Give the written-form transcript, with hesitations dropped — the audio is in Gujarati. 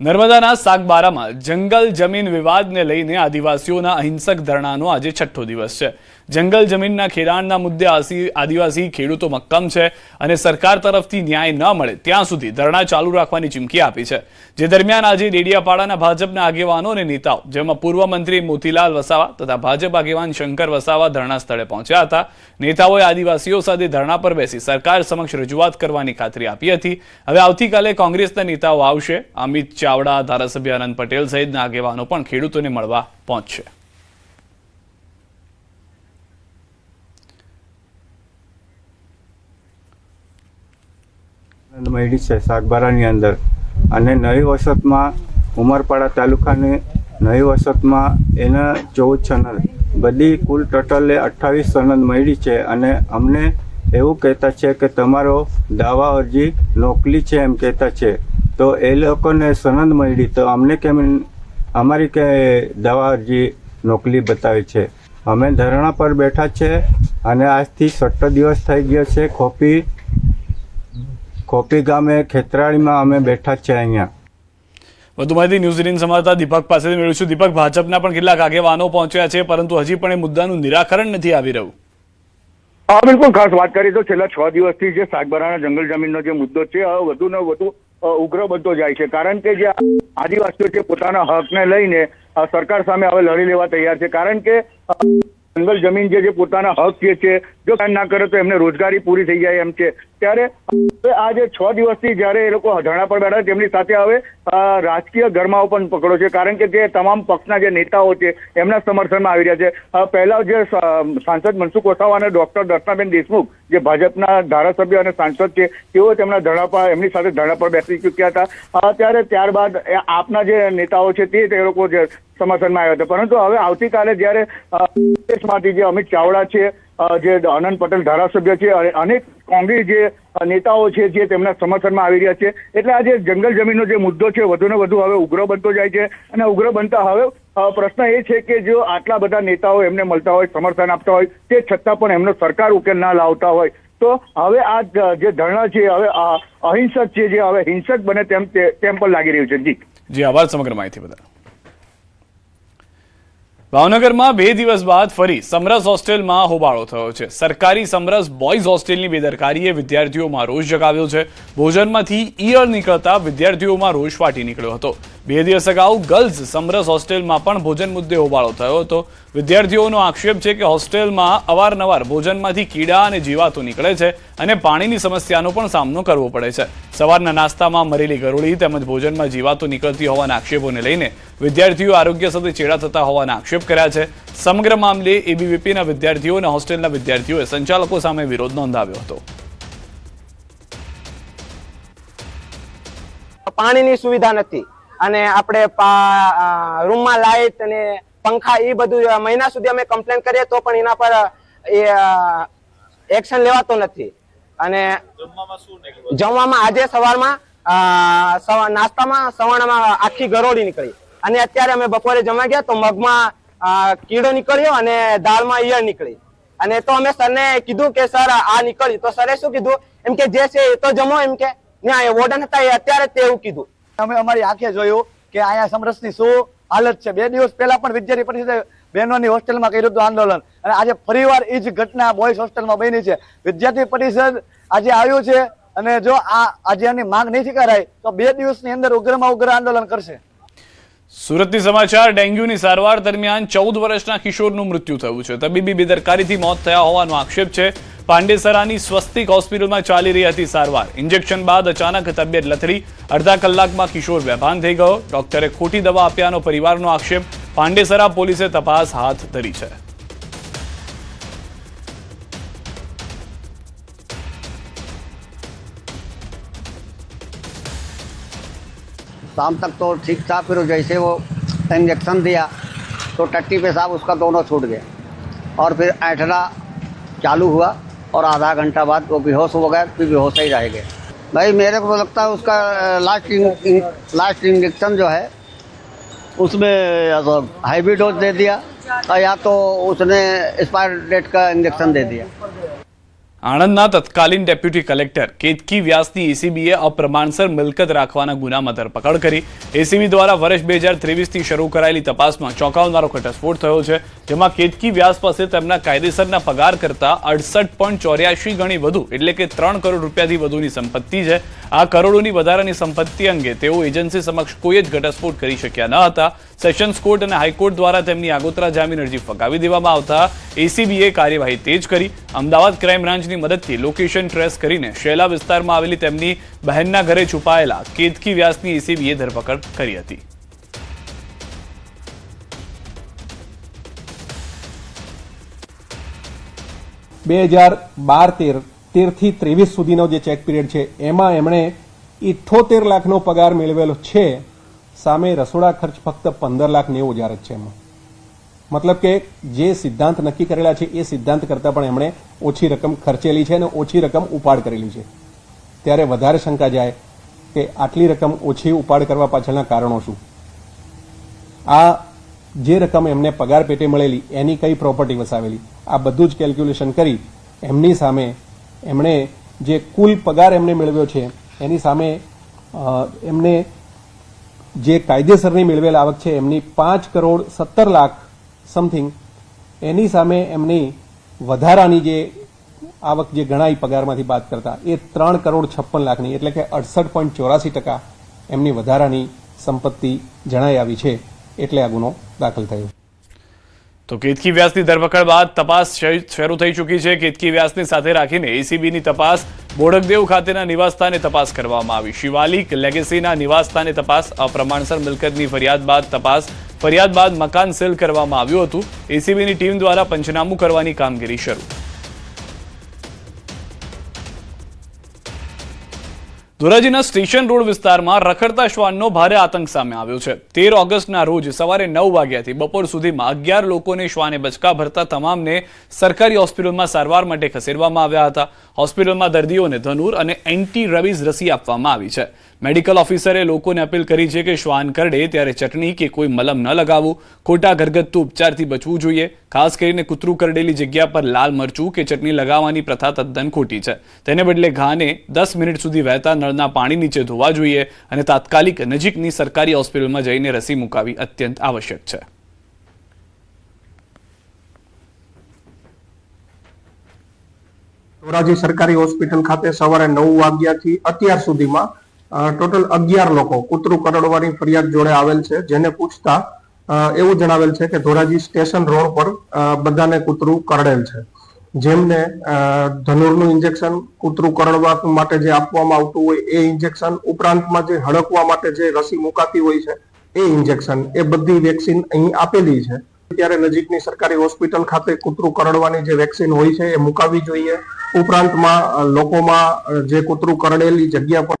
નર્મદાના સાગબારામાં જંગલ જમીન વિવાદને લઈને આદિવાસીઓના અહિંસક ધરણાનો આજે છઠ્ઠો દિવસ છે। જંગલ જમીનના ખેડાણના મુદ્દે આદિવાસી ખેડૂતો મક્કમ છે અને સરકાર તરફથી ન્યાય ન મળે ત્યાં સુધી ધરણા ચાલુ રાખવાની ચીમકી આપી છે। જે દરમિયાન આજે ડેડિયાપાડાના ભાજપના આગેવાનો અને નેતાઓ, જેમાં પૂર્વ મંત્રી મોતીલાલ વસાવા તથા ભાજપ આગેવાન શંકર વસાવા ધરણા સ્થળે પહોંચ્યા હતા। નેતાઓએ આદિવાસીઓ સાથે ધરણા પર બેસી સરકાર સમક્ષ રજૂઆત કરવાની ખાતરી આપી હતી। હવે આવતીકાલે કોંગ્રેસના નેતાઓ આવશે। અમિત ચાવડા, ધારાસભ્ય આનંદ પટેલ સહિતના આગેવાનો પણ ખેડૂતોને મળવા પહોંચશે। મળી છે સાગબારાની અંદર અને નવી વસતમાં ઉમરપાડા તાલુકાની નવી વસતમાં એના 14 ચનલ બધી કુલ ટોટલ 28 સનદ મળી છે અને અમને એવું કહેતા છે કે તમારો દાવા અરજી નકલી છે એમ કહેતા છે। તો એ લોકોને સનદ મળી તો અમને કેમ અમારી કે દાવા અરજી નકલી બતાવે છે। અમે ધરણા પર બેઠા છે અને આજથી 6 દિવસ થઈ ગયા છે। ખોપી ગામે ખેતરાળીમાં અમે બેઠા છે। અહીંયા વધુ માહિતી ન્યૂઝ 18 સમાચાર દીપક પાસેથી મેળવીશું। દીપક, ભાજપના પણ કેટલાક આગેવાનો પહોંચ્યા છે, પરંતુ હજી પણ એ મુદ્દાનું નિરાકરણ નથી આવી રહ્યું। હા, બિલકુલ ખાસ વાત કરીએ તો છેલ્લા 6 દિવસથી જે સાગબારાના જંગલ જમીનનો જે મુદ્દો છે વધુ ને વધુ ઉગ્ર બનતો જાય છે, કારણ કે જે આદિવાસીઓ છે પોતાના હકને લઈને સરકાર સામે હવે લડી લેવા તૈયાર છે। કારણ કે જંગલ જમીન જે પોતાના હક છે જો ના કરે તો એમને રોજગારી પૂરી થઈ જાય એમ છે। ત્યારે આ જે 6 દિવસથી જ્યારે એ લોકો ધરણા પર બેઠા તેમની સાથે હવે રાજકીય ગરમાવો પણ પકડ્યો છે, કારણ કે જે તમામ પક્ષના જે નેતાઓ છે એમના સમર્થનમાં આવી રહ્યા છે। પહેલા જે સાંસદ મનસુખ વસાવા અને ડોક્ટર દર્શનાબેન દેશમુખ જે ભાજપના ધારાસભ્ય અને સાંસદ છે તેઓ તેમના ધરણા પર એમની સાથે ધરણા પર બેસી ચૂક્યા હતા। ત્યારબાદ આપના જે નેતાઓ છે તે લોકો જે સમર્થનમાં આવ્યા હતા, પરંતુ હવે આવતીકાલે જ્યારે કોંગ્રેસમાંથી જે અમિત ચાવડા છે, જે આનંદ પટેલ ધારાસભ્ય છે, અનેક કોંગ્રેસ જે નેતાઓ છે જે તેમના સમર્થનમાં આવી રહ્યા છે, એટલે આ જે જંગલ જમીનનો જે મુદ્દો છે વધુ ને વધુ હવે ઉગ્ર બનતો જાય છે। અને ઉગ્ર બનતા હવે પ્રશ્ન એ છે કે જો આટલા બધા નેતાઓ એમને મળતા હોય, સમર્થન આપતા હોય, તે છતાં પણ એમનો સરકાર ઉકેલ ના લાવતા હોય તો હવે આ જે ધરણા છે હવે અહિંસક છે, જે હવે હિંસક બને તેમ પણ લાગી રહ્યું છે। જી આભાર સમગ્ર માહિતી બદલ। ભાવનગરમાં 2 દિવસ બાદ ફરી સમરસ હોસ્ટેલમાં હોબાળો થયો છે। સરકારી સમરસ બોયઝ હોસ્ટેલની બેદરકારીએ વિદ્યાર્થીઓમાં રોષ જગાવ્યો છે। ભોજનમાંથી ઈયળ નીકળતા વિદ્યાર્થીઓમાં રોષ ફાટી નીકળ્યો હતો। 2 દિવસ અગાઉ ગર્લ્સ સમરસ હોસ્ટેલમાં પણ ભોજન મુદ્દે હોબાળો થયો હતો। વિદ્યાર્થીઓનો આક્ષેપ છે કે હોસ્ટેલમાં અવારનવાર ભોજનમાંથી કીડા અને જીવાતો નીકળે છે અને પાણીની સમસ્યાનો પણ સામનો કરવો પડે છે। સવારના નાસ્તામાં મરેલી ગરોળી તેમજ ભોજનમાં જીવાતો નીકળતી હોવાના આક્ષેપોને લઈને વિદ્યાર્થીઓ આરોગ્ય સાથે ચેડા થતા હોવાના આક્ષેપ કર્યા છે। સમગ્ર મામલે એબીવીપીના વિદ્યાર્થીઓ અને હોસ્ટેલના વિદ્યાર્થીઓએ સંચાલકો સામે વિરોધ નોંધાવ્યો હતો। પાણીની સુવિધા નથી અને આપણે રૂમમાં લાઇટ અને પંખા એ બધું મહિના સુધી અમે કમ્પ્લેન કરીએ તો પણ એના પર એક્શન લેવાતો નથી। અને જમવામાં આજે સવારમાં નાસ્તામાં સવારમાં આખી ગરોળી નીકળી અને અત્યારે અમે બપોરે જમવા ગયા તો મગમાં કીડો નીકળ્યો અને દાળમાં ઈયળ નીકળી અને તો અમે સરને કીધું કે સર આ નીકળ્યું તો સરે શું કીધું એમ કે જે છે એ તો જમો એમ કે વોર્ડન હતા એ અત્યારે તે એવું કીધું। અમે અમારી આંખે જોયું કે અહીંયા સમરસની શું હાલત છે। 2 દિવસ પહેલા પણ વિદ્યાર્થી પરિષદે બહેનોની હોસ્ટેલમાં કર્યું હતું આંદોલન અને આજે ફરીવાર એ જ ઘટના બોયઝ હોસ્ટેલમાં બની છે। વિદ્યાર્થી પરિષદ આજે આવ્યું છે અને જો આજે આની માંગ નહીં કરાય તો 2 દિવસની અંદર ઉગ્રમાં ઉગ્ર આંદોલન કરશે। સુરતની સમાચાર। ડેન્ગ્યુની સારવાર દરમિયાન 14 વર્ષના કિશોરનું મૃત્યુ થયું છે। તબીબી બેદરકારીથી મોત થયા હોવાનો આક્ષેપ છે। પાંડેસરાની સ્વસ્તિક હોસ્પિટલમાં ચાલી રહી હતી સારવાર। ઇન્જેક્શન બાદ અચાનક તબિયત લથડી, અડધા કલાકમાં કિશોર બેભાન થઈ ગયો। ડોક્ટરે ખોટી દવા આપ્યાનો પરિવારનો આક્ષેપ। પાંડેસરા પોલીસે તપાસ હાથ ધરી છે। शाम तक तो ठीक था, फिर जैसे वो इंजेक्शन दिया तो टट्टी पेशाब उसका दोनों छूट गया और फिर ऐठना चालू हुआ और आधा घंटा बाद वो बेहोश हो गया, फिर बेहोश ही रह गए। भाई मेरे को तो लगता है उसका लास्ट इंजेक्शन जो है उसमें हैवी डोज दे दिया या तो उसने एक्सपायर डेट का इंजेक्शन दे दिया। આણંદના તત્કાલીન ડેપ્યુટી કલેક્ટર કેતકી વ્યાસની એસીબીએ અપ્રમાણસર મિલકત રાખવાના ગુનામાં ધરપકડ કરી. એસીબી દ્વારા વર્ષ 2023થી શરૂ કરાયેલી તપાસમાં ચોંકાવનારો ઘટસ્ફોટ થયો છે, જેમાં કેતકી વ્યાસ પાસે તેમના કાયદેસરના પગાર કરતા 68.84 ગણી વધુ એટલે કે 3 કરોડ રૂપિયાથી વધુની સંપત્તિ છે. આ કરોડોની વધારાની સંપત્તિ અંગે તેઓ એજન્સી સમક્ષ કોઈ જ ઘટસ્ફોટ કરી શક્યા ન હતા. સેશન્સ કોર્ટ અને હાઈકોર્ટ દ્વારા તેમની આગોતરા જામીન અરજી ફગાવી દેવામાં આવતા એસીબીએ કાર્યવાહી તેજ કરી. અમદાવાદ ક્રાઇમ બ્રાન્ચની મદદથી લોકેશન ટ્રેસ કરીને શેલા વિસ્તારમાં આવેલી તેમની બહેનના ઘરે છુપાયેલા કેતકી વ્યાસની એસીબીએ ધરપકડ કરી હતી. બે 2012-13 થી 23 સુધીનો જે ચેક પીરિયડ છે એમાં એમણે 78 લાખનો પગાર મેળવેલો છે. સામે રસોડા ખર્ચ ફક્ત 15,90,000 જ છે એમાં. મતલબ કે જે સિદ્ધાંત નક્કી કરેલા છે એ સિદ્ધાંત કરતાં પણ એમણે ઓછી રકમ ખર્ચેલી છે અને ઓછી રકમ ઉપાડ કરેલી છે. ત્યારે વધારે શંકા જાય કે આટલી રકમ ઓછી ઉપાડ કરવા પાછળના કારણો શું. આ જે રકમ એમને પગાર પેટે મળેલી એની કઈ પ્રોપર્ટી વસાવેલી, આ બધું જ કેલ્ક્યુલેશન કરી એમની સામે એમણે જે કુલ પગાર એમને મેળવ્યો છે એની સામે એમને જે કાયદેસરની મેળવેલ આવક છે એમની 5 કરોડ 17 લાખ સમથિંગ, એની સામે એમની વધારાની જે આવક જે ગણાય પગારમાંથી બાદ કરતા એ 3 કરોડ 56 લાખની એટલે કે 68.84% એમની વધારાની સંપત્તિ જણાઈ આવી છે. એટલે આ ગુનો દાખલ થયો. તો કેતકી વ્યાસની ધરપકડ બાદ તપાસ શરૂ થઈ ચૂકી છે. કેતકી વ્યાસને સાથે રાખીને એસીબીની તપાસ બોડકદેવ ખાતેના નિવાસસ્થાને તપાસ કરવામાં આવી. શિવાલિક લેગેસીના નિવાસસ્થાને તપાસ. અપ્રમાણસર મિલકતની ફરિયાદ બાદ મકાન સીલ કરવામાં આવ્યું હતું. એસીબીની ટીમ દ્વારા પંચનામું કરવાની કામગીરી શરૂ. ધોરાજીના સ્ટેશન રોડ વિસ્તારમાં રખડતા શ્વાનનો ભારે આતંક સામે આવ્યો છે. 13 ઓગસ્ટના રોજ સવારે 9 વાગ્યાથી બપોર સુધીમાં 11 લોકોને શ્વાને બચકા ભરતા તમામને સરકારી હોસ્પિટલમાં સારવાર માટે ખસેડવામાં આવ્યા હતા. હોસ્પિટલમાં દર્દીઓને ધનુર અને એન્ટી રેબીઝ રસી આપવામાં આવી છે. મેડિકલ ઓફિસરે લોકોને અપીલ કરી છે કે શ્વાન કરડે ત્યારે ચટણી કે કોઈ મલમ ન લગાવવું, ખોટા ઘરગથ્થુ ઉપચારથી બચવું જોઈએ. ખાસ કરીને કૂતરું કરડેલી જગ્યા પર લાલ મરચું કે ચટણી લગાવવાની પ્રથા તદ્દન ખોટી છે. તેને બદલે ઘાને 10 મિનિટ સુધી વહેતા નળના પાણી નીચે ધોવા જોઈએ અને તાત્કાલિક નજીકની સરકારી હોસ્પિટલમાં જઈને રસી મુકાવી અત્યંત આવશ્યક છે. ધોરાજી સરકારી હોસ્પિટલ ખાતે સવારે 9 વાગ્યાથી અત્યાર સુધીમાં ટોટલ 11 લોકો કૂતરું કરડવાની ફરિયાદ જોડે આવેલ છે. જેને પૂછતા એવું જણાવેલ છે કે ધોરાજી સ્ટેશન રોડ પર બધાને કૂતરું કરડેલ છે. જેમને ધનુરનું ઇન્જેક્શન કૂતરું કરડવા માટે જે આપવામાં આવતું હોય એ ઇન્જેક્શન, ઉપરાંતમાં જે હડકવા માટે જે રસી મુકાતી હોય છે એ ઇન્જેક્શન, એ બધી વેક્સિન અહીં આપેલી છે. ત્યારે નજીકની સરકારી હોસ્પિટલ ખાતે કૂતરું કરડવાની જે વેક્સિન હોય છે એ મુકાવી જોઈએ. ઉપરાંતમાં લોકોમાં જે કૂતરું કરડેલી જગ્યા પર